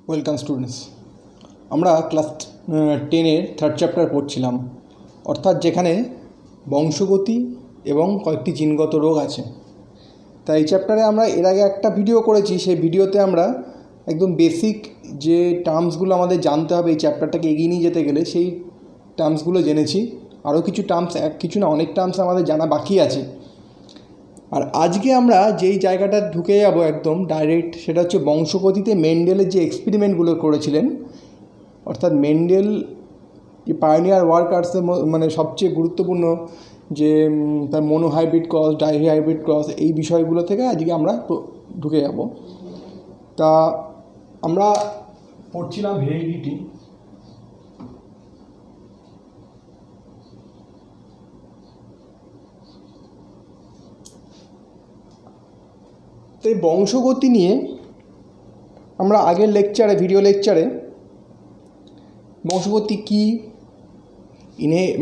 Welcome students. আমরা class 10-এর third chapter পড়ছিলাম, অর্থাৎ যেখানে বংশগতি এবং কয়েকটি জিনগত রোগ আছে। তাই এই চ্যাপ্টারে আমরা এর আগে একটা ভিডিও করেছি, সেই ভিডিওতে আমরা একদম বেসিক যে টার্মসগুলো আমাদের জানতে হবে এই চ্যাপ্টারটাকে এগিয়ে নিয়ে যেতে গেলে, সেই টার্মসগুলো জেনেছি। আরও কিছু টার্মস, কিছু না অনেক টার্মস আমাদের জানা বাকি আছে। আর আজকে আমরা যেই জায়গাটা ঢুকে যাব একদম ডাইরেক্ট, সেটা হচ্ছে বংশগতিতে মেন্ডেলের যে এক্সপেরিমেন্টগুলো করেছিলেন। অর্থাৎ মেন্ডেল পায়োনিয়ার ওয়ার্কার্সের মানে সবচেয়ে গুরুত্বপূর্ণ যে তার মোনোহাইব্রিড ক্রস, ডাইহাইব্রিড ক্রস, এই বিষয়গুলো থেকে আজকে আমরা ঢুকে যাব। তা আমরা পড়ছিলাম হেরিডিটি। তো এই বংশগতি নিয়ে আমরা আগের লেকচারে, ভিডিও লেকচারে বংশগতি কী,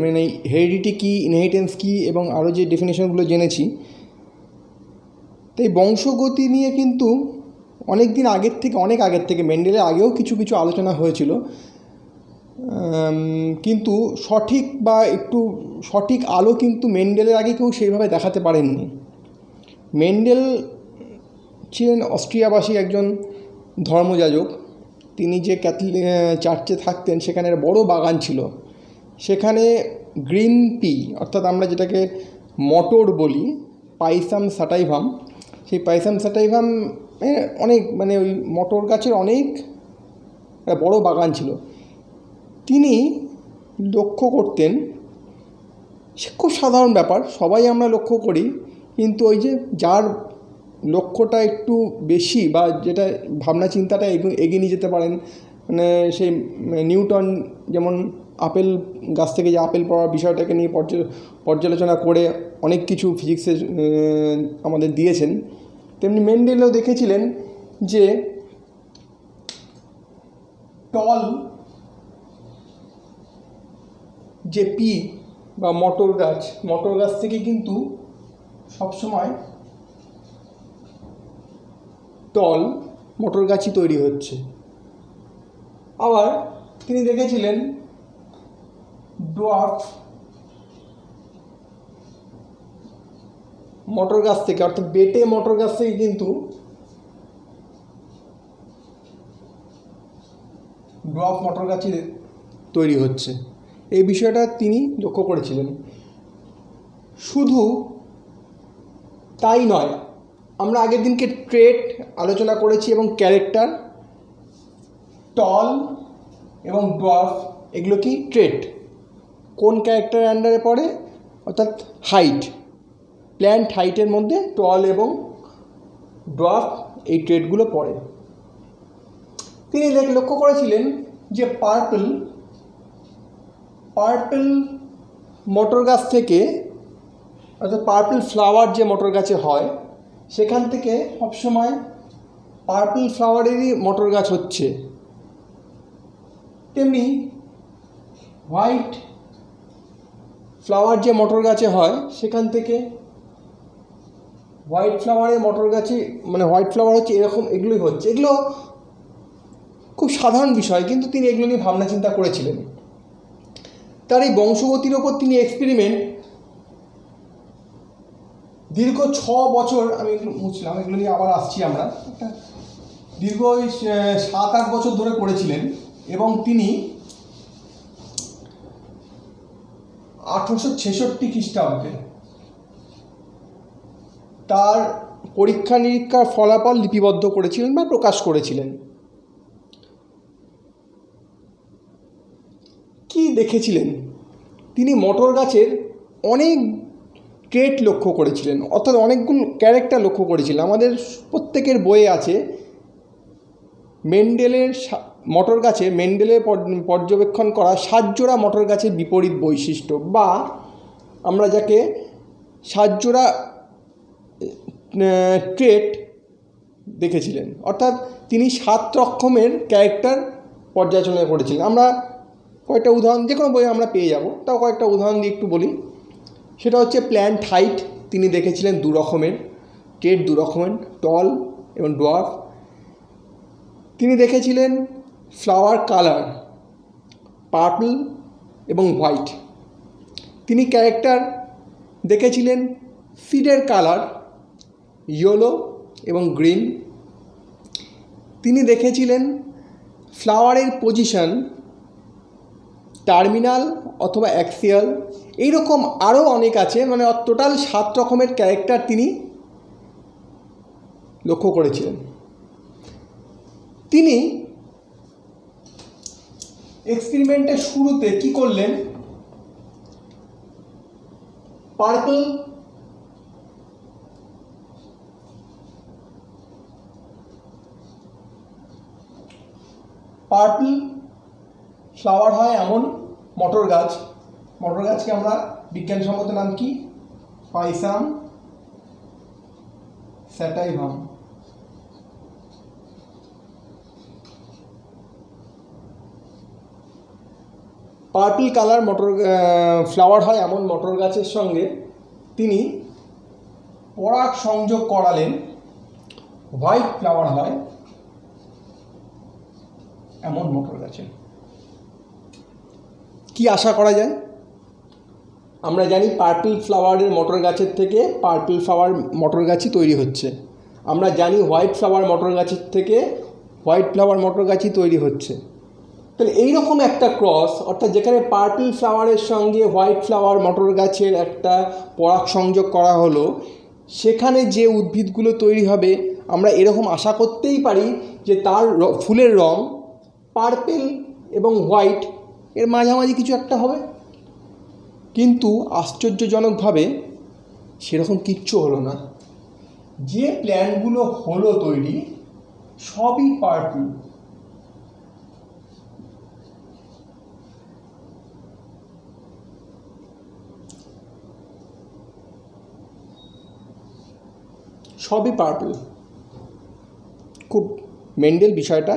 মানে হেরিডিটি কী, ইনহেরিটেন্স কী এবং আরও যে ডেফিনেশনগুলো জেনেছি। তো এই বংশগতি নিয়ে কিন্তু অনেক দিন আগের থেকে, অনেক আগের থেকে, মেন্ডেলের আগেও কিছু কিছু আলোচনা হয়েছিল, কিন্তু সঠিক বা একটু সঠিক আলো কিন্তু মেন্ডেলের আগে কেউ সেইভাবে দেখাতে পারেননি। মেন্ডেল ছিলেন অস্ট্রিয়াবাসী একজন ধর্মযাজক। তিনি যে ক্যাথলিক চার্চে থাকতেন, সেখানে বড় বাগান ছিল। সেখানে গ্রিন পি, অর্থাৎ আমরা যেটাকে মটর বলি, পাইসাম স্যাটাইভাম, সেই পাইসাম স্যাটাইভাম অনেক, মানে ওই মটর গাছের অনেক বড় বাগান ছিল। তিনি লক্ষ্য করতেন, সে খুব সাধারণ ব্যাপার, সবাই আমরা লক্ষ্য করি, কিন্তু ওই যে যার লক্ষ্যটা একটু বেশি বা যেটা ভাবনা চিন্তাটা এগিয়ে নিয়ে যেতে পারেন, মানে সেই নিউটন যেমন আপেল গাছ থেকে যে আপেল পড়ার বিষয়টাকে নিয়ে পর্যালোচনা করে অনেক কিছু ফিজিক্সে আমাদের দিয়েছেন, তেমনি মেন্ডেলও দেখেছিলেন যে টল যে পি বা মটর গাছ থেকে কিন্তু সবসময় টল মটর গাছই তৈরি হচ্ছে। আবার তিনি দেখেছিলেন ডোয়ার্ফ মটর গাছ থেকে, অর্থাৎ বেটে মটর গাছ থেকে কিন্তু ডোয়ার্ফ মটর গাছই তৈরি হচ্ছে। এই বিষয়টা তিনি লক্ষ্য করেছিলেন। শুধু তাই নয়, আমরা আগের দিনকে ট্রেট আলোচনা করেছি এবং ক্যারেক্টার। টল এবং ডোয়ার্ফ এগুলো কি ট্রেট, কোন ক্যারেক্টারের আন্ডারে পড়ে, অর্থাৎ হাইট, প্ল্যান্ট হাইটের মধ্যে টল এবং ডোয়ার্ফ এই ট্রেটগুলো পড়ে। তিনি লক্ষ্য করেছিলেন যে পার্পল মটর গাছ থেকে, অর্থাৎ পার্পল ফ্লাওয়ার যে মটর গাছে হয়, সেখান থেকে সবসময় পার্পল ফ্লাওয়ারেরই মটর গাছ হচ্ছে। তেমনি হোয়াইট ফ্লাওয়ার যে মটর গাছে হয়, সেখান থেকে হোয়াইট ফ্লাওয়ারের মটর গাছে, মানে হোয়াইট ফ্লাওয়ার হচ্ছে এরকম, এগুলোই হচ্ছে। এগুলো খুব সাধারণ বিষয়, কিন্তু তিনি এগুলো নিয়ে ভাবনা চিন্তা করেছিলেন। তার এই বংশগতির ওপর তিনি এক্সপেরিমেন্ট দীর্ঘ 6 বছর, আমি বুঝছিলাম এগুলো নিয়ে আবার আসছি আমরা, দীর্ঘ 7-8 বছর ধরে করেছিলেন। এবং তিনি 1866 খ্রিস্টাব্দে তার পরীক্ষা নিরীক্ষার ফলাফল লিপিবদ্ধ করেছিলেন বা প্রকাশ করেছিলেন। কি দেখেছিলেন? তিনি মটর গাছের অনেক ট্রেট লক্ষ্য করেছিলেন, অর্থাৎ অনেকগুলো ক্যারেক্টার লক্ষ্য করেছিলেন। আমাদের প্রত্যেকের বইয়ে আছে মেন্ডেলের মটর গাছে, মেন্ডেলের পর্যবেক্ষণ করা 7 জোড়া মটর গাছের বিপরীত বৈশিষ্ট্য, বা আমরা যাকে 7 জোড়া ট্রেট দেখেছিলেন। অর্থাৎ তিনি 7 রকমের ক্যারেক্টার পর্যালোচনা করেছিলেন। আমরা কয়েকটা উদাহরণ যে কোনো বইয়ে আমরা পেয়ে যাব, তাও কয়েকটা উদাহরণ দিয়ে একটু বলি। সেটা হচ্ছে প্ল্যান্ট হাইট, তিনি দেখেছিলেন 2 রকমের ট্রেট, 2 রকমের, টল এবং ডোয়ার্ফ। তিনি দেখেছিলেন ফ্লাওয়ার কালার পার্পল এবং হোয়াইট। তিনি ক্যারেক্টার দেখেছিলেন সিডের কালার ইয়েলো এবং গ্রিন। তিনি দেখেছিলেন ফ্লাওয়ারের পজিশন টার্মিনাল অথবা অ্যাক্সিয়াল, এইরকম আরও অনেক আছে, মানে টোটাল 7 রকমের ক্যারেক্টার তিনি লক্ষ্য করেছিলেন। তিনি এক্সপেরিমেন্টের শুরুতে কি করলেন, পার্পল ফ্লাওয়ার হয় এমন মটর গাছকে আমরা বিজ্ঞানসম্মত নাম কি, পাইসাম স্যাটাইভাম। পার্পল কালার ফ্লাওয়ার হয় এমন মটর গাছের সঙ্গে তিনি পরাগ সংযোগ করালেন হোয়াইট ফ্লাওয়ার হয় এমন মটর গাছে। কি আশা করা যায়? আমরা জানি পার্পল ফ্লাওয়ারের মটর গাছের থেকে পার্পল ফ্লাওয়ার মটর গাছই তৈরি হচ্ছে। আমরা জানি হোয়াইট ফ্লাওয়ার মটর গাছের থেকে হোয়াইট ফ্লাওয়ার মটর গাছই তৈরি হচ্ছে। তাহলে এইরকম একটা ক্রস, অর্থাৎ যেখানে পার্পল ফ্লাওয়ারের সঙ্গে হোয়াইট ফ্লাওয়ার মটর গাছের একটা পরাগ সংযোগ করা হলো, সেখানে যে উদ্ভিদগুলো তৈরি হবে আমরা এরকম আশা করতেই পারি যে তার ফুলের রং পার্পল এবং হোয়াইট এর মাঝামাঝি কিছু একটা হবে। কিন্তু আশ্চর্যজনকভাবে সেরকম কিচ্ছু হলো না। যে প্ল্যান্টগুলো হলো তৈরি সবই পার্পল। সবই পার্পল। খুব মেন্ডেল বিষয়টা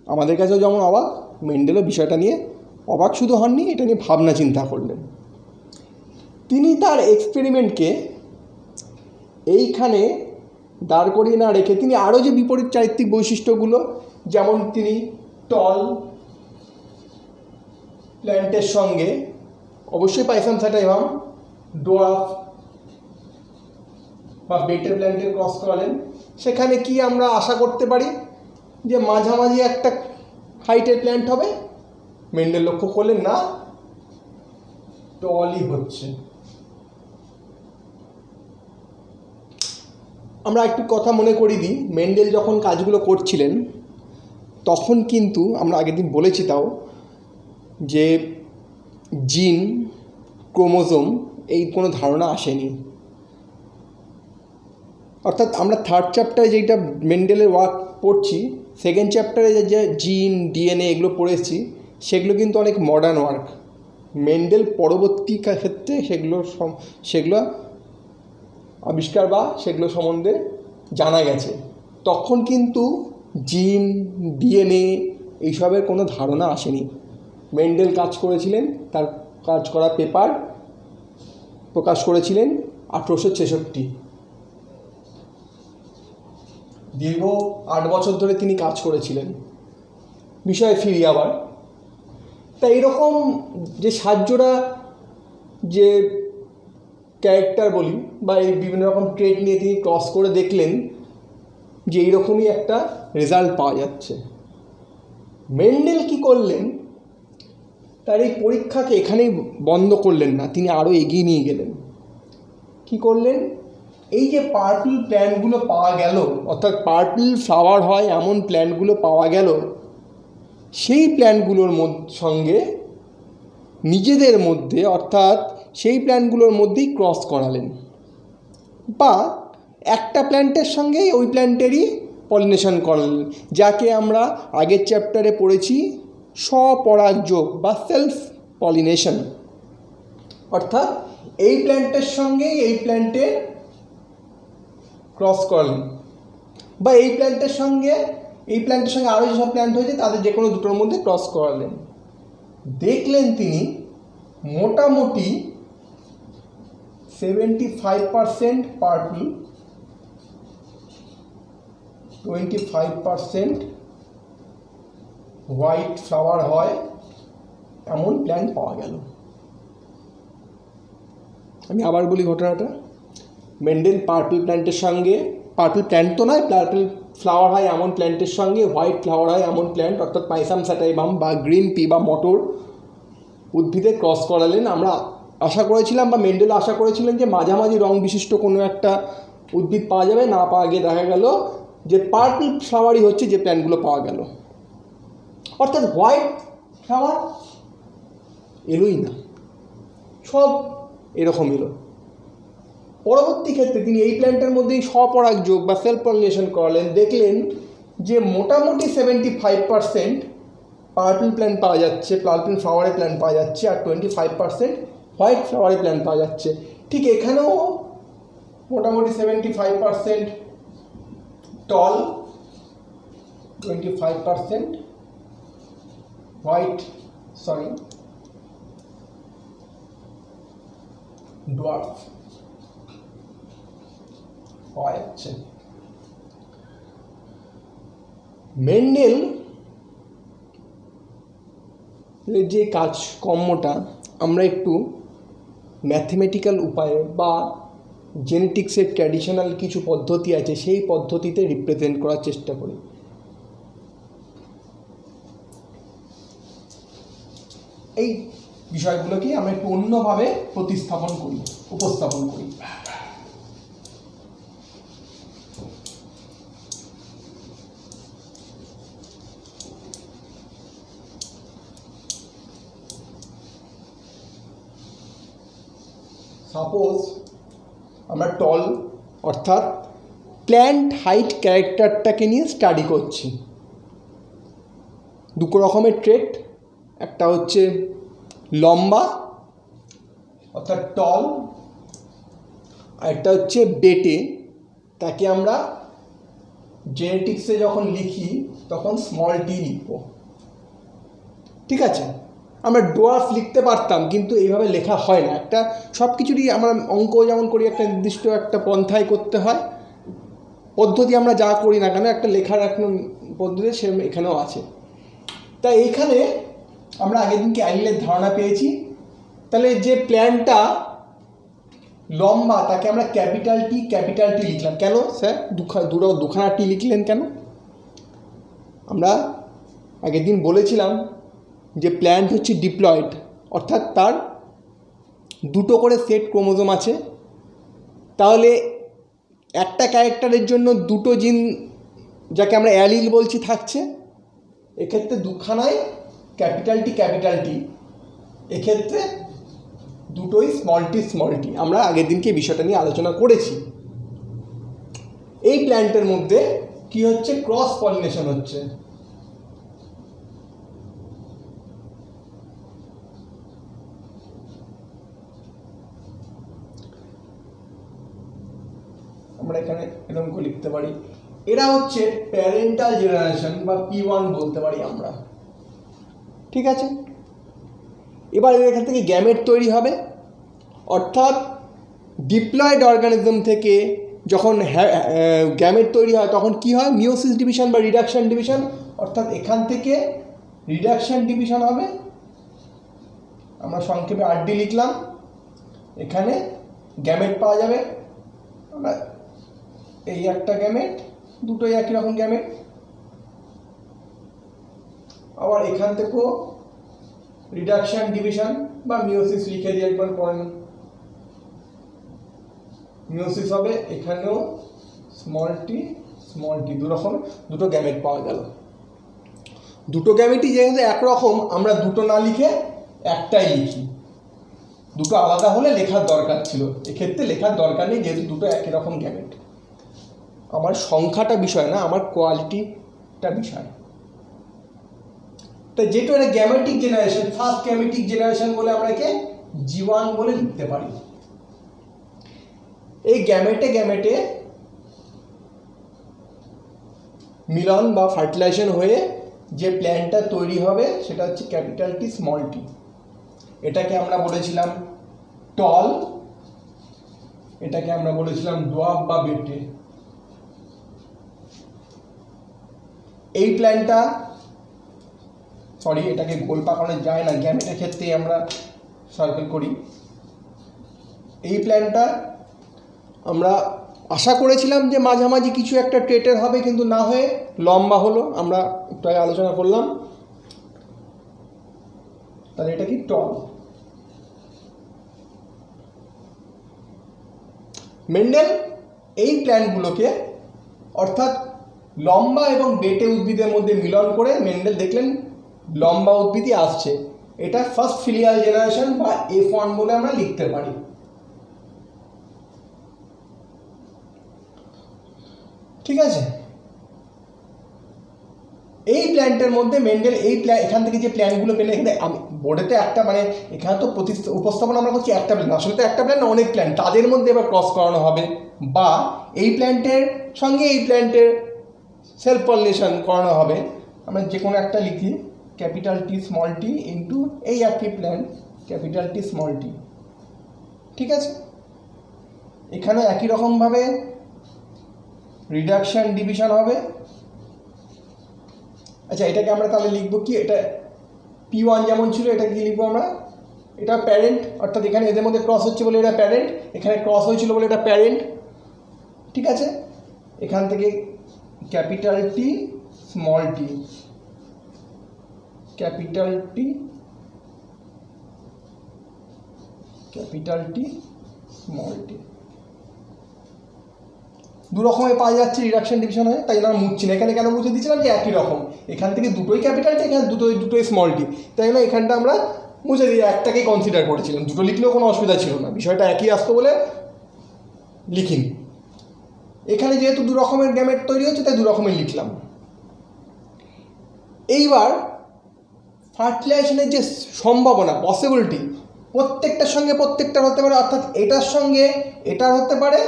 আমাদের কাছেও যেমন অবাক, মেন্ডেলও বিষয়টা নিয়ে অবাক শুধু হননি, এটা নিয়ে ভাবনা চিন্তা করলেন। তিনি তার এক্সপেরিমেন্টকে এইখানে দাঁড় করিয়ে না রেখে তিনি আরও যে বিপরীত চারিত্রিক বৈশিষ্ট্যগুলো, যেমন তিনি টল প্ল্যান্টের সঙ্গে অবশ্যই পাইসাম স্যাটাইভাম ডোয়ার্ফ বা বেটের প্ল্যান্টের ক্রস করালেন। সেখানে কি আমরা আশা করতে পারি যে মাঝামাঝি একটা হাইটের প্ল্যান্ট হবে? মেন্ডেল লক্ষ্য করলেন না, টলই হচ্ছে। আমরা একটু কথা মনে করি দিই, মেন্ডেল যখন কাজগুলো করছিলেন তখন কিন্তু আমরা আগের দিন বলেছি তাও যে জিন ক্রোমোজোম এই কোনো ধারণা আসেনি। অর্থাৎ আমরা 3rd চ্যাপ্টারে যেটা মেন্ডেলের ওয়ার্ক পড়ছি, 2nd চ্যাপ্টারে যে জিন ডিএনএ এগুলো পড়েছি সেগুলো কিন্তু অনেক মডার্ন ওয়ার্ক। মেন্ডেল পরবর্তী ক্ষেত্রে সেগুলো আবিষ্কার বা সেগুলো সম্বন্ধে জানা গেছে। তখন কিন্তু জিন ডিএনএ এইসবের কোনো ধারণা আসেনি। মেন্ডেল কাজ করেছিলেন, তার কাজ করা পেপার প্রকাশ করেছিলেন 1866। দীর্ঘ 8 বছর ধরে তিনি কাজ করেছিলেন। বিষয়ে ফিরি আবার, তা এইরকম যে 7 জোড়া যে ক্যারেক্টার বলি বা এই বিভিন্ন রকম ট্রেড নিয়ে তিনি ক্রস করে দেখলেন যে এইরকমই একটা রেজাল্ট পাওয়া যাচ্ছে। মেন্ডেল কি করলেন, তার এই পরীক্ষাকে এখানেই বন্ধ করলেন না, তিনি আরও এগিয়ে নিয়ে গেলেন। কি করলেন, এই যে পার্পল প্ল্যান্টগুলো পাওয়া গেল, অর্থাৎ পার্পল ফ্লাওয়ার হয় এমন প্ল্যান্টগুলো পাওয়া গেল, সেই প্ল্যান্টগুলোর সঙ্গে নিজেদের মধ্যে অর্থাৎ সেই প্ল্যান্টগুলোর মধ্যেই ক্রস করালেন, বা একটা প্ল্যান্টের সঙ্গেই ওই প্ল্যান্টেরই পলিনেশন করালেন, যাকে আমরা আগের চ্যাপ্টারে পড়েছি স্বপরাগযোগ বা সেলফ পলিনেশন। অর্থাৎ এই প্ল্যান্টের সঙ্গেই এই প্ল্যান্টের ক্রস করালেন, বা এই প্ল্যান্টের সঙ্গে আরও যেসব প্ল্যান্ট হয়েছে তাদের যে কোনো দুটোর মধ্যে ক্রস করালেন। দেখলেন তিনি মোটামুটি 75% পার্পল, 25% হোয়াইট ফ্লাওয়ার হয় এমন প্ল্যান্ট পাওয়া গেল। আমি আবার বলি ঘটনাটা। মেন্ডেল পার্পল প্ল্যান্টের সঙ্গে, পার্পল প্ল্যান্ট তো নয়, পার্পল ফ্লাওয়ার হয় এমন প্ল্যান্টের সঙ্গে হোয়াইট ফ্লাওয়ার হয় এমন প্ল্যান্ট অর্থাৎ পাইসাম স্যাটাইভাম বা গ্রিন পি বা মটর উদ্ভিদে ক্রস করালেন। আমরা আশা করেছিলাম বা মেন্ডেল আশা করেছিলেন যে মাঝামাঝি রং বিশিষ্ট কোনো একটা উদ্ভিদ পাওয়া যাবে, না পাওয়া গিয়ে দেখা গেল যে পার্পল ফ্লাওয়ারই হচ্ছে যে প্ল্যান্টগুলো পাওয়া গেল, অর্থাৎ হোয়াইট ফ্লাওয়ার এলোই না, সব এরকম এলো। পরবর্তী ক্ষেত্রে তিনি এই প্ল্যান্টের মধ্যেই স্বপরাগযোগ বা সেলফ পলিনেশন করালেন, দেখলেন যে মোটামুটি 75% পার্পল প্ল্যান্ট পাওয়া যাচ্ছে, পার্পল ফ্লাওয়ারের প্ল্যান্ট পাওয়া যাচ্ছে, আর 25% হোয়াইট ফ্লাওয়ারের প্ল্যান্ট পাওয়া যাচ্ছে। ঠিক এখানেও মোটামুটি 75% টল, 25% হোয়াইট ডোয়ার্ফ পাওয়া যাচ্ছে। মেন্ডেল যে কাজকর্মটা আমরা একটু ম্যাথমেটিক্যাল উপায়ে বা জেনেটিক্সের ট্র্যাডিশনাল কিছু পদ্ধতি আছে সেই পদ্ধতিতে রিপ্রেজেন্ট করার চেষ্টা করি। এই বিষয়গুলোকে আমরা একটু অন্যভাবে উপস্থাপন করি। সাপোজ আমরা টল অর্থাৎ প্ল্যান্ট হাইট ক্যারেক্টারটাকে নিয়ে স্টাডি করছি। দুটো রকমের ট্রেট, একটা হচ্ছে লম্বা অর্থাৎ টল, আর একটা হচ্ছে বেটে। তাকে আমরা জেনেটিক্সে যখন লিখি তখন স্মল টি লিখব, ঠিক আছে? আমরা ডোয়ার্ফ লিখতে পারতাম, কিন্তু এইভাবে লেখা হয় না। একটা সব কিছুরই আমরা অঙ্ক যেমন করি একটা নির্দিষ্ট একটা পন্থায় করতে হয়, পদ্ধতি আমরা যা করি না কেন একটা লেখার একটা পদ্ধতি সে এখানেও আছে। তাই এইখানে আমরা আগের দিনকে অ্যালিলের ধারণা পেয়েছি। তাহলে যে প্ল্যান্টটা লম্বা তাকে আমরা ক্যাপিটাল টি লিখলাম। কেন স্যার দুখানা টি লিখলেন কেন? আমরা আগের দিন বলেছিলাম যে প্ল্যান্ট হচ্ছে ডিপ্লয়েড, অর্থাৎ তার দুটো করে সেট ক্রোমোজোম আছে। তাহলে একটা ক্যারেক্টারের জন্য দুটো জিন, যাকে আমরা অ্যালিল বলছি, থাকছে। এক্ষেত্রে দুখানায় ক্যাপিটাল টি, এক্ষেত্রে দুটোই স্মল টি। আমরা আগের দিনকে এই বিষয়টা নিয়ে আলোচনা করেছি। এই প্ল্যান্টের মধ্যে কি হচ্ছে? ক্রস পলিনেশন হচ্ছে। আমরা এখানে এরকম করে লিখতে পারি, এরা হচ্ছে প্যারেন্টাল জেনারেশন বা P1 বলতে পারি আমরা, ঠিক আছে? এবার এখান থেকে গ্যামেট তৈরি হবে, অর্থাৎ ডিপ্লয়েড অর্গানিজম থেকে যখন গ্যামেট তৈরি হয় তখন কি হয়? মিওসিস ডিভিশন বা রিডাকশন ডিভিশন, অর্থাৎ এখান থেকে রিডাকশন ডিভিশন হবে। আমরা সংক্ষেপে RD লিখলাম। এখানে গ্যামেট পাওয়া যাবে। আমরা এই একটা গ্যামেট, দুটোই একই রকম গ্যামেট। আবার এখান থেকেও রিডাকশন ডিভিশন বা মিওসিস লিখে দিয়ে একবার পড়েন, মিওসিস হবে। এখানেও স্মল টি, দুটো গ্যামেট পাওয়া গেল। দুটো গ্যামেটই যেহেতু একরকম, আমরা দুটো না লিখে একটাই লিখি। দুটো আলাদা হলে লেখার দরকার ছিল, এক্ষেত্রে লেখার দরকার নেই যেহেতু দুটো একই রকম গ্যামেট। আমার সংখ্যাটা বিষয় না, আমার কোয়ালিটিটা বিষয়। তাই যেহেতু এটা gametic generation, first gametic generation বলে আমরা একে G1 বলে লিখতে পারি। এই গ্যামেটে মিলন বা ফার্টিলাইজেশন হয়ে যে প্ল্যান্টটা তৈরি হবে সেটা হচ্ছে ক্যাপিটাল টি স্মল টি। এটাকে আমরা বলেছিলাম টল, এটাকে আমরা বলেছিলাম ডোয়ার্ফ বা বেটে। এই প্ল্যান্টটা সরি, এটাকে গোল পাকানো যায় না, গ্যামেটের ক্ষেত্রেই আমরা সার্কেল করি। এই প্ল্যানটা আমরা আশা করেছিলাম যে মাঝামাঝি কিছু একটা ট্রেটের হবে, কিন্তু না হয়ে লম্বা হলো। আমরা একটু আগে আলোচনা করলাম। তাহলে এটা কি টল। মেন্ডেল এই প্ল্যানগুলোকে অর্থাৎ লম্বা এবং বেটে উদ্ভিদের মধ্যে মিলন করে মেন্ডেল দেখলেন লম্বা উদ্ভিদই আসছে। এটা ফার্স্ট ফিলিয়াল জেনারেশন বা F1 বলে আমরা লিখতে পারি। ঠিক আছে, এই প্ল্যান্টের মধ্যে মেন্ডেল এখান থেকে যে প্ল্যানগুলো পেলে, এখানে আমি বোর্ডেতে একটা মানে এখানে তো উপস্থাপন আমরা করছি একটা প্ল্যান, আসলে তো একটা প্ল্যান না, অনেক প্ল্যান, তাদের মধ্যে এবার ক্রস করানো হবে, বা এই প্ল্যান্টের সঙ্গে এই প্ল্যান্টের সেলফ পলিনেশন করানো হবে। আমরা যে কোনো একটা লিখি capital T small tea into এই একটি plant capital T small tea. ঠিক আছে, এখানে একই রকমভাবে রিডাকশন ডিভিশন হবে। আচ্ছা, এটাকে আমরা তাহলে লিখবো কি, এটা P1 যেমন ছিল, এটা কি লিখবো আমরা, এটা প্যারেন্ট, অর্থাৎ এখানে এদের মধ্যে ক্রস হচ্ছে বলে এটা প্যারেন্ট, এখানে ক্রস হয়েছিল বলে এটা প্যারেন্ট। ঠিক আছে, এখান থেকে capital T small tea, capital T small tea, দু রকমের পাওয়া যাচ্ছে রিডাকশন ডিভিশন হয়, তাই জন্য মুছছি না। এখানে কেন মুছে দিচ্ছিলাম যে একই রকম, এখান থেকে দুটোই ক্যাপিটালটি, এখানে দুটোই স্মল টি, তাই জন্য এখানটা আমরা মুছে দিয়ে একটাকেই কনসিডার করেছিলাম। দুটো লিখলেও কোনো অসুবিধা ছিল না, বিষয়টা একই আসতো বলে লিখিনি। এখানে যেহেতু দু রকমের গ্যামেট তৈরি হচ্ছে তাই দু রকমের লিখলাম। এইবার ফার্টিলাইজেশনের যে সম্ভাবনা, পসিবিলিটি, প্রত্যেকটার সঙ্গে প্রত্যেকটার হতে পারে, অর্থাৎ এটার সঙ্গে এটার হতে পারে,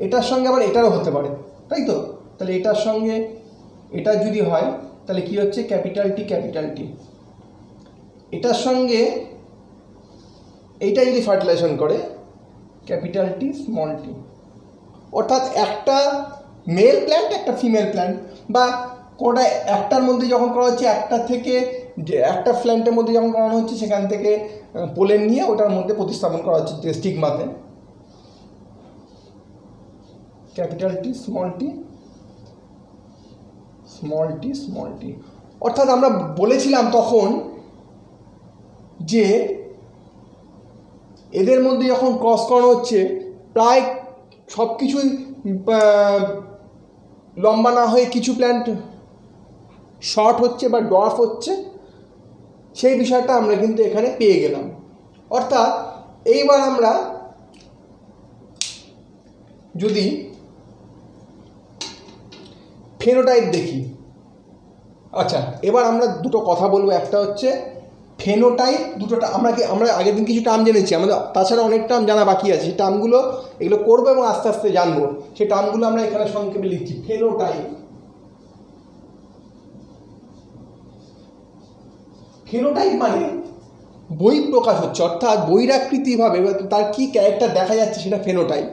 এটার সঙ্গে আবার এটারও হতে পারে, তাই তো? তাহলে এটার সঙ্গে এটা যদি হয় তাহলে কি হচ্ছে, ক্যাপিটাল টি, এটার সঙ্গে এইটা যদি ফার্টিলাইজেশন করে ক্যাপিটাল টি স্মল টি, অর্থাৎ একটা মেল প্ল্যান্ট একটা ফিমেল প্ল্যান্ট, বা কোনটা একটার মধ্যে যখন করা হচ্ছে, একটা থেকে যে একটা প্ল্যান্টের মধ্যে যখন করানো হচ্ছে সেখান থেকে পোলেন নিয়ে ওটার মধ্যে প্রতিস্থাপন করা হচ্ছে স্টিগমাতে, ক্যাপিটাল টি স্মল টি। অর্থাৎ আমরা বলেছিলাম তখন যে এদের মধ্যে যখন ক্রস করানো হচ্ছে প্রায় সব কিছুই লম্বা না হয়ে কিছু প্ল্যান্ট শর্ট হচ্ছে বা ড্রপ হচ্ছে, সেই বিষয়টা আমরা কিন্তু এখানে পেয়ে গেলাম। অর্থাৎ এইবার আমরা যদি ফেনোটাইপ দেখি, আচ্ছা এবার আমরা দুটো কথা বলবো। একটা হচ্ছে ফেনোটাইপ, দুটোটা আমরা আগের দিন কিছু টার্ম জেনেছি, আমাদের তাছাড়া অনেক টার্ম জানা বাকি আছে, সেই টার্মগুলো এগুলো করবো এবং আস্তে আস্তে জানবো। সেই টার্মগুলো আমরা এখানে সংক্ষেপে লিখছি। ফেনোটাইপ মানে বহিঃপ্রকাশ হচ্ছে, অর্থাৎ বহিরাকৃতিভাবে তার কী ক্যারেক্টার দেখা যাচ্ছে সেটা ফেনোটাইপ।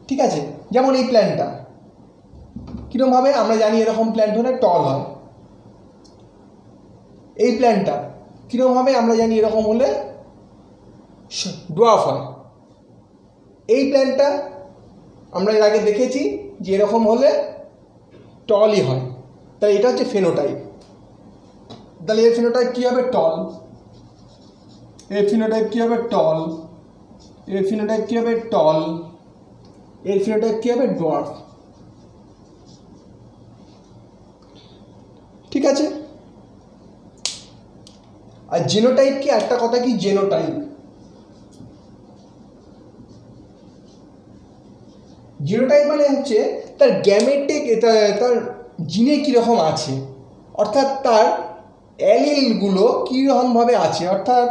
ঠিক আছে, যেমন এই প্ল্যান্টটা কীরকমভাবে আমরা জানি এরকম প্ল্যান্ট হলে টল হয়, এই প্ল্যান্টটা কীরকমভাবে আমরা জানি এরকম হলে ডোয়ার্ফ হয়, এই প্ল্যান্টটা আমরা এর আগে দেখেছি যে এরকম হলে টলই হয়। তাহলে এটা হচ্ছে ফেনোটাইপ। তাহলে এর ফিনোটাইপ কী হবে, টল। এর ফিনোটাইপ কী হবে, টল। এর ফিনোটাইপ কী হবে, টল। এর ফিনোটাইপ কী হবে, ডোয়ার্ফ। ঠিক আছে, আর জিনোটাইপ কি, একটা কথা কি, জিনোটাইপ মানে হচ্ছে তার গ্যামেটিক, তার জিনে কীরকম আছে, অর্থাৎ তার অ্যালিলগুলো কীরকমভাবে আছে। অর্থাৎ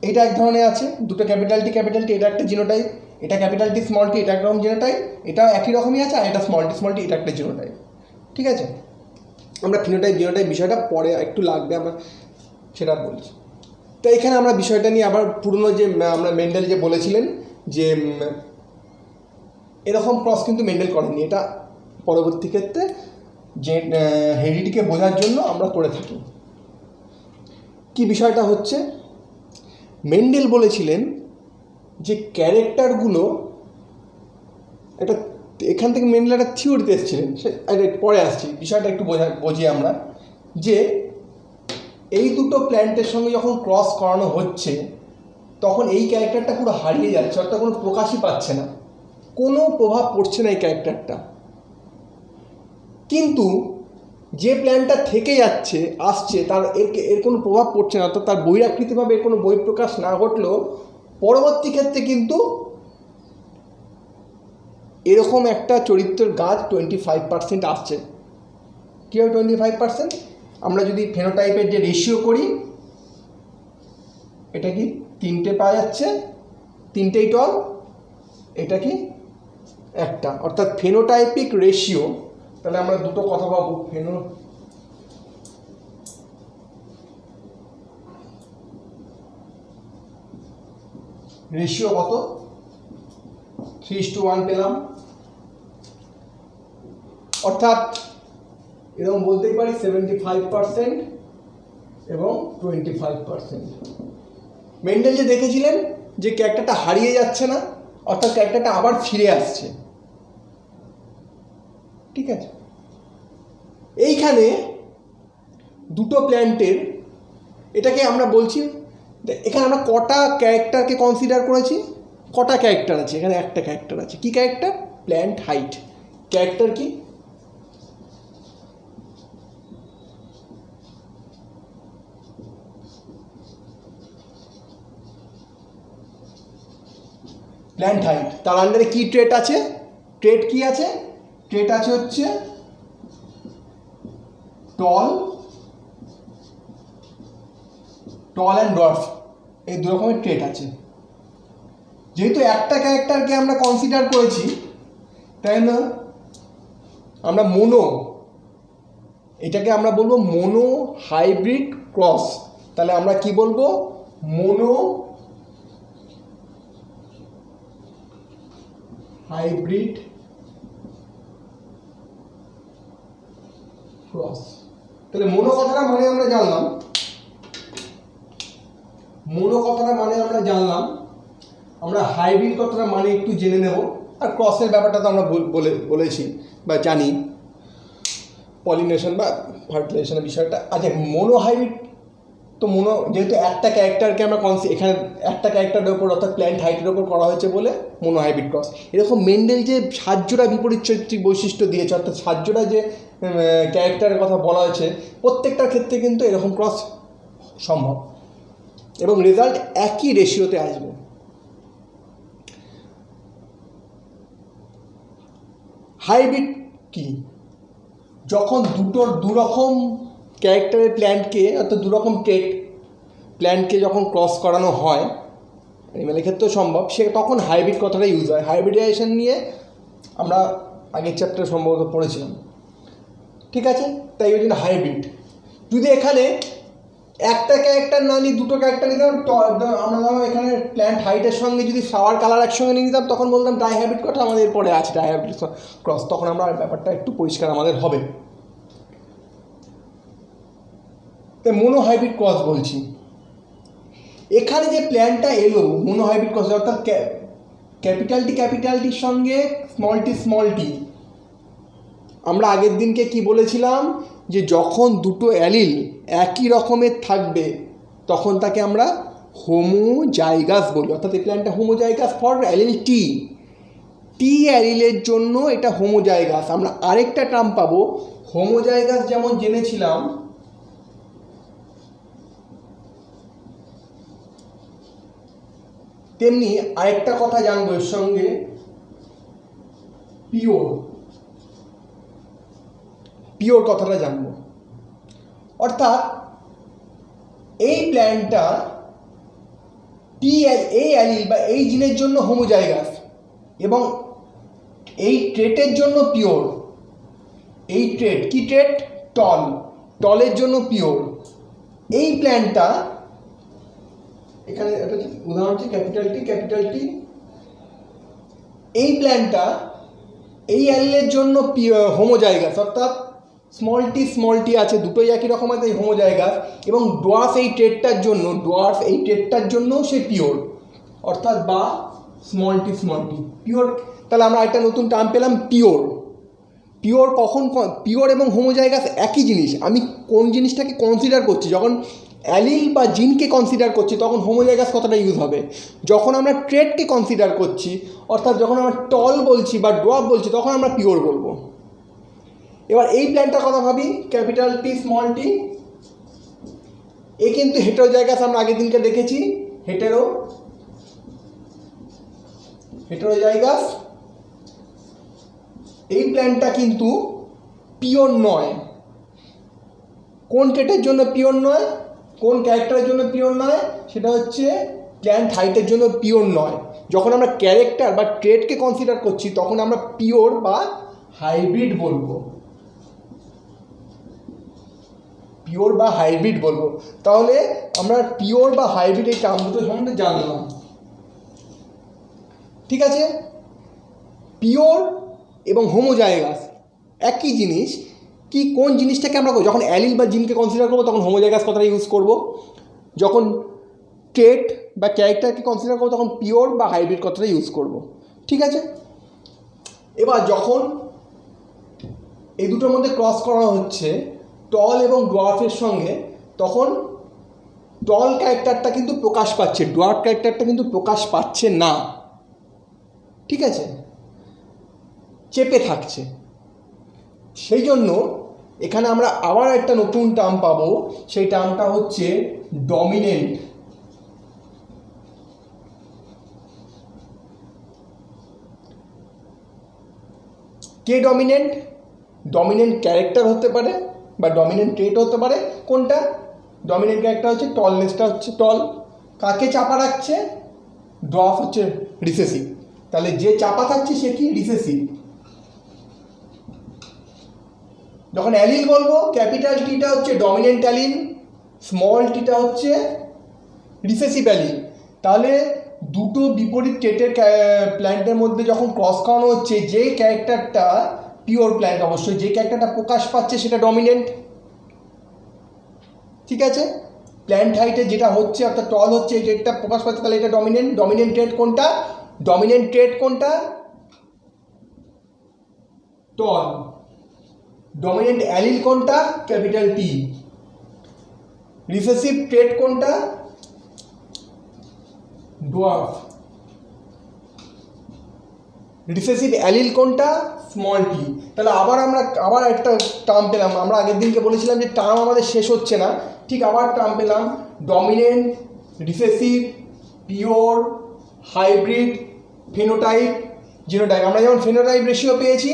এটা এক ধরনের আছে, দুটো ক্যাপিটাল টি, এটা একটা জিনোটাইপ, এটা ক্যাপিটাল টি স্মল টি, এটা একরকম জিনোটাইপ, এটা একই রকমই আছে, আর এটা স্মল টি এটা একটা জিনোটাইপ। ঠিক আছে, আমরা ফিনোটাইপ জিনোটাইপ বিষয়টা পরে একটু লাগবে, আমরা সেটা বলছি। তো এখানে আমরা বিষয়টা নিয়ে আবার পুরনো যে আমরা মেন্ডেল যে বলেছিলেন যে এরকম ক্রস কিন্তু মেন্ডেল করেননি, এটা পরবর্তী ক্ষেত্রে যে হেরিডিটিকে বোঝার জন্য আমরা করে থাকি। কি বিষয়টা হচ্ছে, মেন্ডেল বলেছিলেন যে ক্যারেক্টারগুলো একটা, এখান থেকে মেন্ডেল একটা থিওরিতে এসেছিলেন, সে পরে আসছি, বিষয়টা একটু বুঝি আমরা, যে এই দুটো প্ল্যান্টের সঙ্গে যখন ক্রস করানো হচ্ছে তখন এই ক্যারেক্টারটা পুরো হারিয়ে যাচ্ছে, অর্থাৎ কোনো প্রকাশই পাচ্ছে না, কোনো প্রভাব পড়ছে না এই ক্যারেক্টারটা। কিন্তু যে প্ল্যানটা থেকে যাচ্ছে আসছে তার এর কোনো প্রভাব পড়ছে না, অর্থাৎ তার বহিরাকৃতিভাবে এর কোনো বহিঃপ্রকাশ না ঘটলেও পরবর্তী ক্ষেত্রে কিন্তু এরকম একটা চরিত্রের গাছ 25% আসছে। কী হবে 25%? আমরা যদি ফেনোটাইপের যে রেশিও করি, এটা কি 3টে পাওয়া যাচ্ছে, 3টেই টল, এটা কি একটা, অর্থাৎ ফেনোটাইপিক রেশিও। তাহলে আমরা দুটো কথা পাবো, রেশিও কত, 3:1 পেলাম, অর্থাৎ এরকম বলতেই পারি 75% এবং 25%। মেন্ডেল যে দেখেছিলেন যে ক্যারেক্টারটা হারিয়ে যাচ্ছে না, অর্থাৎ ক্যারেক্টারটা আবার ফিরে আসছে, ঠিক আছে। এইখানে দুটো প্ল্যান্টের, এটাকে আমরা বলছি, এখানে আমরা কটা ক্যারেক্টারকে কনসিডার করেছি, কটা ক্যারেক্টার আছে এখানে, একটা ক্যারেক্টার আছে। কি ক্যারেক্টার? Plant height. ক্যারেক্টার কি? Plant height. তার আন্ডারে কি ট্রেট আছে? ট্রেট কি আছে? ট্রেট আছে হচ্ছে টল অ্যান্ড ডর্ফ, এই দু রকমের ট্রেট আছে। যেহেতু একটা ক্যারেক্টারকে আমরা কনসিডার করেছি, তাই না, আমরা এটাকে আমরা বলবো মোনো হাইব্রিড ক্রস। তাহলে আমরা কি বলবো? Mono hybrid cross. তাহলে মোনো কথাটা মানে আমরা জানলাম, আমরা হাইব্রিড কথাটা মানে একটু জেনে নেব, আর ক্রসের ব্যাপারটা তো আমরা বলেছি বা জানি, পলিনেশন বা ফার্টিলাইজেশনের বিষয়টা। আচ্ছা, মোনো হাইব্রিড তো যেহেতু একটা ক্যারেক্টারকে আমরা এখানে একটা ক্যারেক্টারের ওপর, অর্থাৎ প্ল্যান্ট হাইটের ওপর করা হয়েছে বলে মোনো হাইব্রিড ক্রস। এরকম মেন্ডেল যে সাহায্যরা বিপরীত চরিত্রিক বৈশিষ্ট্য দিয়েছে, অর্থাৎ সাহায্যরা যে ক্যারেক্টারের কথা বলা হয়েছে, প্রত্যেকটার ক্ষেত্রে কিন্তু এরকম ক্রস সম্ভব এবং রেজাল্ট একই রেশিওতে আসবে। হাইব্রিড কি? যখন দুরকম ক্যারেক্টারের প্ল্যান্টকে, অর্থাৎ দুরকম প্ল্যান্টকে যখন ক্রস করানো হয়, অ্যানিমেলের ক্ষেত্রেও সম্ভব, তখন হাইব্রিড কথাটা ইউজ হয়। হাইব্রিডাইজেশন নিয়ে আমরা আগের চ্যাপ্টারে সম্ভবত পড়েছিলাম, ঠিক আছে। তাই ওই জন্য হাইব্রিড। যদি এখানে একটা ক্যারেক্টার না নিয়ে দুটো ক্যারেক্টার নিতাম, আমরা ধরো এখানে প্ল্যান্ট হাইটের সঙ্গে যদি ফ্লাওয়ার কালার একসঙ্গে নিয়ে নিতাম, তখন বলতাম ডাই হাইব্রিড কথা, আমাদের পরে আছে ডাই হাইব্রিড ক্রস, তখন আমরা ব্যাপারটা একটু পরিষ্কার আমাদের হবে। তাই মোনো হাইব্রিড ক্রস বলছি। এখানে যে প্ল্যানটা এলো মোনো হাইব্রিড ক্রস, অর্থাৎ ক্যাপিটালটির সঙ্গে স্মল টি, আমরা আগের দিনকে কি বলেছিলাম, যে যখন দুটো অ্যালিল একই রকমের থাকবে তখন তাকে আমরা হোমোজাইগাস বলি, অর্থাৎ এই প্ল্যানটা হোমোজাইগাস ফর অ্যালিল টি অ্যালিলের জন্য এটা হোমোজাইগাস। আমরা আরেকটা টার্ম পাবো, হোমোজাইগাস যেমন জেনেছিলাম, তেমনি আরেকটা কথা জানবো এর সঙ্গে, পিওর কথাটা জানবো। অর্থাৎ এই প্ল্যান্টটা এই অ্যালিল বা এই জিনের জন্য হোমোজাইগাস এবং এই ট্রেটের জন্য পিওর। এই ট্রেট কি ট্রেট? টলের জন্য পিওর। এই প্ল্যান্টটা এখানে একটা উদাহরণ হচ্ছে ক্যাপিটাল টি। এই প্ল্যান্টটা এই অ্যালিলের জন্য হোমোজাইগাস, অর্থাৎ স্মল টি আছে, দুটোই একই রকম আছে হোমোজাইগাস। এবং ডোয়ার্ফ এই ট্রেডটার জন্য সে পিওর, অর্থাৎ বা স্মল টি পিওর। তাহলে আমরা একটা নতুন টার্ম পেলাম পিওর। পিওর এবং হোমোজাইগাস একই জিনিস। আমি কোন জিনিসটাকে কনসিডার করছি, যখন অ্যালিল বা জিনকে কনসিডার করছি তখন হোমোজাইগাস কথাটা ইউজ হবে। যখন আমরা ট্রেডকে কনসিডার করছি, অর্থাৎ যখন আমরা টল বলছি বা ডোয়ার্ফ বলছি, তখন আমরা পিওর বলবো। এবার এই প্ল্যান্টটার কথা ভাবি, ক্যাপিটাল টি স্মল টি, এ কিন্তু হেটেরোজাইগাস। আমরা আগের দিনকে দেখেছি হেটেরোজাইগাস। এই প্ল্যান্টটা কিন্তু পিওর নয়। কোন ট্রেটের জন্য পিওর নয়, কোন ক্যারেক্টারের জন্য পিওর নয়, সেটা হচ্ছে প্ল্যান্ট হাইটের জন্য পিওর নয়। যখন আমরা ক্যারেক্টার বা ট্রেটকে কনসিডার করছি তখন আমরা পিওর বা হাইব্রিড বলবো, তাহলে আমরা পিওর বা হাইব্রিড এই টার্ম দুটো সম্বন্ধে জানলাম। ঠিক আছে, পিওর এবং হোমোজাইগাস একই জিনিস। কোন জিনিসটাকে আমরা যখন অ্যালিল বা জিনকে কনসিডার করবো তখন হোমোজাইগাস কথাটা ইউজ করব, যখন ট্রেট বা ক্যারেক্টারকে কনসিডার করবো তখন পিওর বা হাইব্রিড কথাটা ইউজ করব। ঠিক আছে, এবার যখন এই দুটোর মধ্যে ক্রস করা হচ্ছে টল এবং ডোয়ার্ফের সঙ্গে, তখন টল ক্যারেক্টারটা কিন্তু প্রকাশ পাচ্ছে, ডোয়ার্ফ ক্যারেক্টারটা কিন্তু প্রকাশ পাচ্ছে না। ঠিক আছে, চেপে থাকছে। সেই জন্য এখানে আমরা আবার একটা নতুন টার্ম পাবো, সেই টার্মটা হচ্ছে ডমিনেন্ট। কে ডমিনেন্ট? ডমিনেন্ট ক্যারেক্টার হতে পারে বা ডমিনেন্ট ট্রেট হতে পারে। কোনটা? ডমিনেন্ট ক্যারেক্টার হচ্ছে টলনেসটা হচ্ছে টল। কাকে চাপা রাখছে? ড্রপ হচ্ছে রিসেসিভ। তাহলে যে চাপা থাকছে সে কি? রিসেসিভ। যখন অ্যালিল বলবো, ক্যাপিটাল টিটা হচ্ছে ডমিনেন্ট অ্যালিল, স্মল টিটা হচ্ছে রিসেসিভ অ্যালিল। তাহলে দুটো বিপরীত ট্রেটের প্ল্যান্টের মধ্যে যখন ক্রস করানো হচ্ছে, যে ক্যারেক্টারটা পিওর প্ল্যান্ট, অবশ্যই যে ক্যারেক্টারটা প্রকাশ পাচ্ছে সেটা ডমিনেন্ট। ঠিক আছে, প্ল্যান্ট হাইটে যেটা হচ্ছে অর্থাৎ টল হচ্ছে, এই ট্রেটটা প্রকাশ পাচ্ছে, তাহলে এটা ডমিনেন্ট। ডমিনেন্ট ট্রেট কোনটা? টল। ডমিনেন্ট অ্যালিল কোনটা? Capital T. রিসেসিভ ট্রেট কোনটা? ডোয়ার্ফ। রিসেসিভ অ্যালিল কোনটা? Small tea. তাহলে আবার একটা টার্ম পেলাম। আমরা আগের দিনকে বলেছিলাম যে টার্ম আমাদের শেষ হচ্ছে না, ঠিক আবার টার্ম পেলাম। Dominant, recessive, pure, hybrid, phenotype, genotype. আমরা যেমন ফেনোটাইপ রেশিও পেয়েছি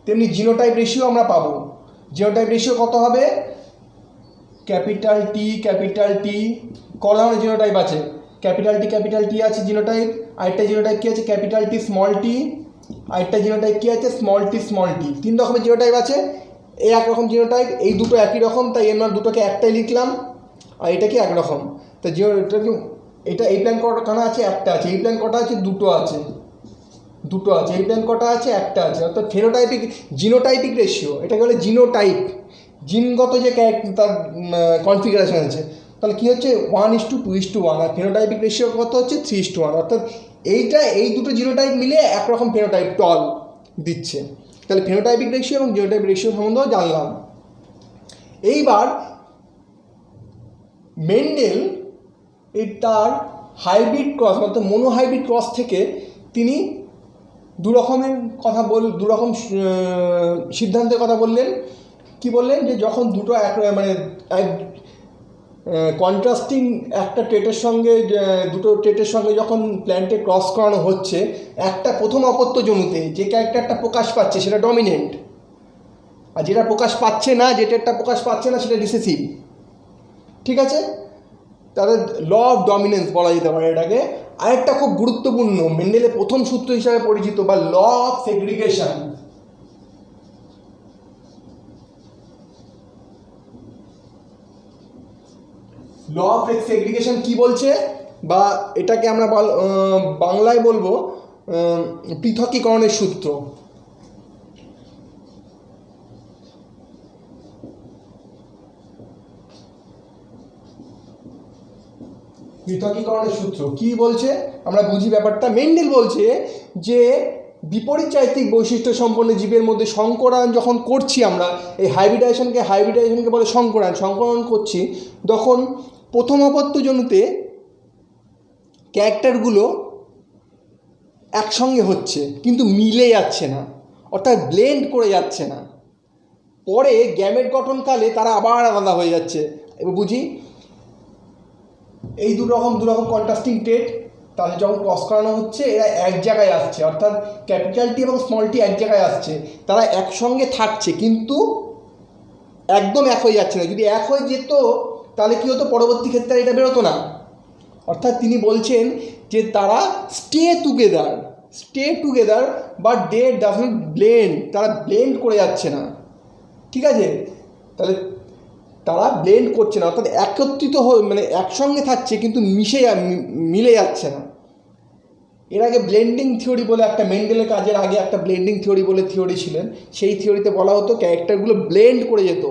তেমনি জিনোটাইপ রেশিও আমরা পাবো। জিনোটাইপ রেশিও কত হবে? Capital T. ক ধরনের জিনোটাইপ আছে? ক্যাপিটাল টি আছে জিনোটাইপ। আরেকটা জিনোটাইপ কী আছে? Capital T small tea. আরেকটা জিনোটাইপ কী আছে? Small tea. 3 রকমের জিনোটাইপ আছে। এই একরকম জিনোটাইপ, এই দুটো একই রকম, তাই আমরা দুটোকে একটাই লিখলাম। আর এটা কি একরকম? তা এটা এই প্ল্যান কটা কানা আছে? একটা আছে। এই প্ল্যান কটা আছে? দুটো আছে। এই প্ল্যান কটা আছে? একটা আছে। অর্থাৎ জিনোটাইপিক রেশিও, এটাকে বলে জিনোটাইপ, জিনগত যে তার কনফিগারেশন আছে। তাহলে কী হচ্ছে? 1:2:1। আর ফেনোটাইপিক রেশিও কত হচ্ছে? 3:1। অর্থাৎ এই দুটো জিনোটাইপ মিলে একরকম ফেনোটাইপ টল দিচ্ছে। তাহলে ফেনোটাইপিক রেশিও এবং জিনোটাইপিক রেশিও সম্বন্ধেও জানলাম। এইবার মেন্ডেল তার হাইব্রিড ক্রস অর্থাৎ মোনোহাইব্রিড ক্রস থেকে তিনি দু রকম সিদ্ধান্তের কথা বললেন। কি বললেন? যে যখন দুটো কন্ট্রাস্টিং একটা দুটো ট্রেটের সঙ্গে যখন প্ল্যান্টে ক্রস করানো হচ্ছে, একটা প্রথম অপত্য জনুতে যে ক্যারেক্টারটা প্রকাশ পাচ্ছে সেটা ডমিনেন্ট, আর যেটা প্রকাশ পাচ্ছে না, যে ট্রেটটা প্রকাশ পাচ্ছে না সেটা রিসেসিভ। ঠিক আছে, তাদের ল অফ ডমিনেন্স বলা যেতে পারে এটাকে। আরেকটা খুব গুরুত্বপূর্ণ, মেন্ডেলের প্রথম সূত্র হিসাবে পরিচিত বা law of segregation. Law of segregation কি বলছে, বা এটাকে আমরা বাংলায় বলবো পৃথকীকরণের সূত্র। পৃথকীকরণের সূত্র কি বলছে আমরা বুঝি ব্যাপারটা। মেন্ডেল বলছে যে বিপরীতচারিত্রিক বৈশিষ্ট্য সম্পন্ন জীবের মধ্যে সংকরায়ন যখন করছি আমরা, এই হাইব্রিডাইজেশনকে বলে সংকরায়ন করছি, তখন প্রথম অপত্যজনুতে ক্যারেক্টারগুলো একসঙ্গে হচ্ছে কিন্তু মিলে যাচ্ছে না, অর্থাৎ ব্লেন্ড করে যাচ্ছে না। পরে গ্যামেট গঠনকালে তারা আবার আলাদা হয়ে যাচ্ছে। এবার বুঝি, এই দু রকম কন্ট্রাস্টিং ট্রেট তাদের যখন ক্রস করানো হচ্ছে এরা এক জায়গায় আসছে, অর্থাৎ ক্যাপিটাল টি এবং স্মল টি এক জায়গায় আসছে, তারা একসঙ্গে থাকছে কিন্তু একদম এক হয়ে যাচ্ছে না। যদি এক হয়ে যেত তাহলে কী হতো, পরবর্তী ক্ষেত্রে এটা বেরোতো না। অর্থাৎ তিনি বলছেন যে তারা stay together but they doesn't blend, তারা ব্লেন্ড করে যাচ্ছে না। ঠিক আছে, তাহলে তারা ব্লেন্ড করছে না, অর্থাৎ একত্রিত হয়ে মানে একসঙ্গে থাকছে কিন্তু মিলে যাচ্ছে না। এর আগে ব্লেন্ডিং থিওরি বলে একটা, মেন্ডেলের কাজের আগে একটা ব্লেন্ডিং থিওরি বলে থিওরি ছিলেন, সেই থিওরিতে বলা হতো ক্যারেক্টারগুলো ব্লেন্ড করে যেত,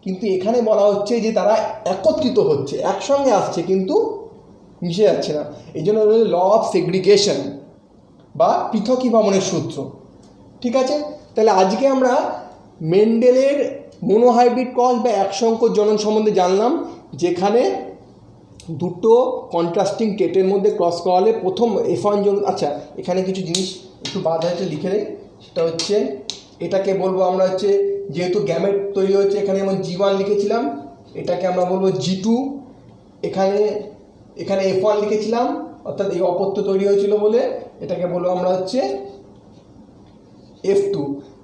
কিন্তু এখানে বলা হচ্ছে যে তারা একত্রিত হচ্ছে, একসঙ্গে আসছে কিন্তু মিশে যাচ্ছে না। এই জন্য ল অফ সেগ্রিগেশন বা পৃথকীভবনের সূত্র। ঠিক আছে, তাহলে আজকে আমরা মেন্ডেলের মোনোহাইব্রিড ক্রস বা একসংকর জনন সম্বন্ধে জানলাম, যেখানে দুটো কন্ট্রাস্টিং টেটের মধ্যে ক্রস করালে প্রথম F1 জনন। আচ্ছা, এখানে কিছু জিনিস একটু বাধা হচ্ছে লিখে নেই, সেটা হচ্ছে এটাকে বলবো আমরা হচ্ছে, যেহেতু গ্যামেট তৈরি হচ্ছে এখানে যেমন G1 লিখেছিলাম, এটাকে আমরা বলবো G2, এখানে F1 লিখেছিলাম, অর্থাৎ এই অপত্য তৈরি হয়েছিল বলে এটাকে বলবো আমরা হচ্ছে F2।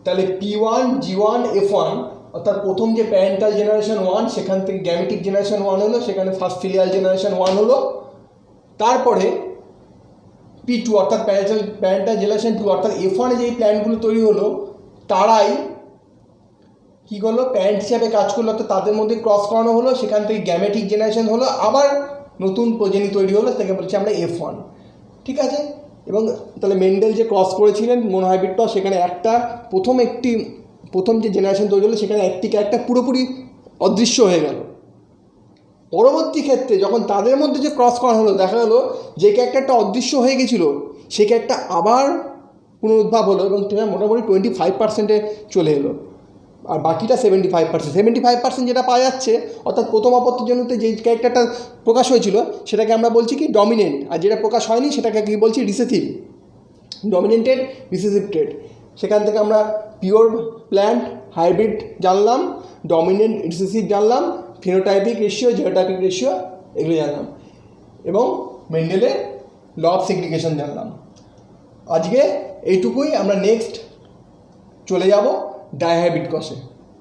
তাহলে P1 G1 F1, অর্থাৎ প্রথম যে প্যারেন্টাল জেনারেশন 1 সেখান থেকে গ্যামেটিক জেনারেশন 1 হলো, সেখানে ফার্স্ট ফিলিয়াল জেনারেশন 1 হলো। তারপরে P2 অর্থাৎ প্যারেন্টাল জেনারেশন 2, অর্থাৎ F1 যেই প্ল্যান্টগুলো তৈরি হলো তারাই কী করলো, প্যারেন্ট হিসাবে কাজ করলো, অর্থাৎ তাদের মধ্যে ক্রস করানো হলো, সেখান থেকে গ্যামেটিক জেনারেশন হলো, আবার নতুন প্রজেনি তৈরি হলো, তাকে বলছি আমরা F1। ঠিক আছে, এবং তাহলে মেন্ডেল যে ক্রস করেছিলেন মোনোহাইব্রিড ক্রস, সেখানে প্রথম যে জেনারেশন তৈরি হলো সেখানে একটি ক্যারেক্টার পুরোপুরি অদৃশ্য হয়ে গেল। পরবর্তী ক্ষেত্রে যখন তাদের মধ্যে যে ক্রস করা হলো, দেখা গেলো যে ক্যারেক্টারটা অদৃশ্য হয়ে গেছিলো সেই ক্যারেক্টার আবার পুনরুদ্ভাব হলো এবং মোটামুটি 25%-এ চলে এলো, আর বাকিটা 75% যেটা পাওয়া যাচ্ছে, অর্থাৎ প্রথম অপত্যজনিত যে ক্যারেক্টারটা প্রকাশ হয়েছিল সেটাকে আমরা বলছি কি ডমিনেন্ট, আর যেটা প্রকাশ হয়নি সেটাকে কি বলছি রিসেসিভ, ডমিনেন্টেড রিসেসিভ ট্রেট। সেখান থেকে আমরা পিওর প্ল্যান্ট হাইব্রিড জানলাম, ডমিনেন্ট রিসেসিভ জানলাম, ফিনোটাইপিক রেশিও, জিনোটাইপিক রেশিও এগুলো জানলাম, এবং মেন্ডেলের ল অফ সেগ্রিগেশন জানলাম। আজকে এইটুকুই, আমরা নেক্সট চলে যাব ডাইহাইব্রিড ক্রসে।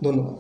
ধন্যবাদ।